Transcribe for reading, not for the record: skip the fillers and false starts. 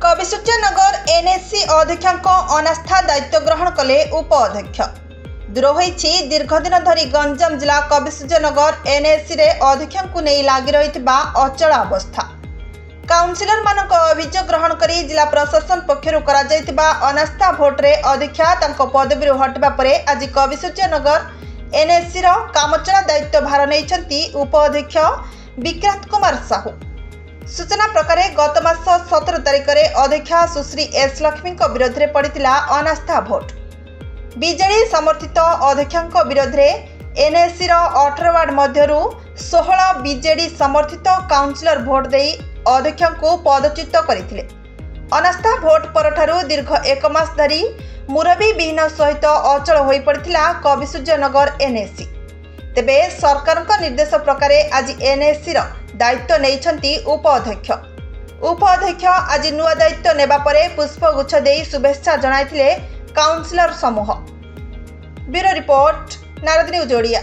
कविसूर्यनगर NSC अध्यक्ष अनास्था दायित्व ग्रहण कले उपाध्यक्ष दूर होईछि दीर्घ दिन धरी गंजाम जिला कविसूर्यनगर एनएससी रे अध्यक्ष को नहीं लागी रही अचल अवस्था। काउंसिलर मानक अभियोग ग्रहण करी जिला प्रशासन पक्षरु करा जायतिबा अनास्था भोट रे अध्यक्ष तांको पदवी हटवा परे आज कविसूर्यनगर एनएससी रो कामचला दायित्व भार नैछंती उपाध्यक्ष विक्रांत कुमार साहू। सूचना प्रकार गत मास 17 तारिख में अध्यक्ष सुश्री एस लक्ष्मी विरोध में पड़ता अनास्था भोट। बीजेडी समर्थित अध्यक्ष विरोध में एनएससी 18 वार्ड मध्य 16 बीजेडी समर्थित काउंसिलर भोट दे अध्यक्ष को पदच्युत करते। अनास्था भोट पर दीर्घ 1 मास धरी मुरबी विहीन सहित अचल हो पड़ा कविसूर्यनगर एनएससी। तेबे सरकार निर्देश प्रकार आज एनएससी दायित्व नहीं उपाध्यक्ष। उपाध्यक्ष आज नुआ दायित्व नेबा परे पुष्पगुच्छ दे शुभेच्छा जणाइथिले काउंसिलर समूह। Bureau report Narad news Odia.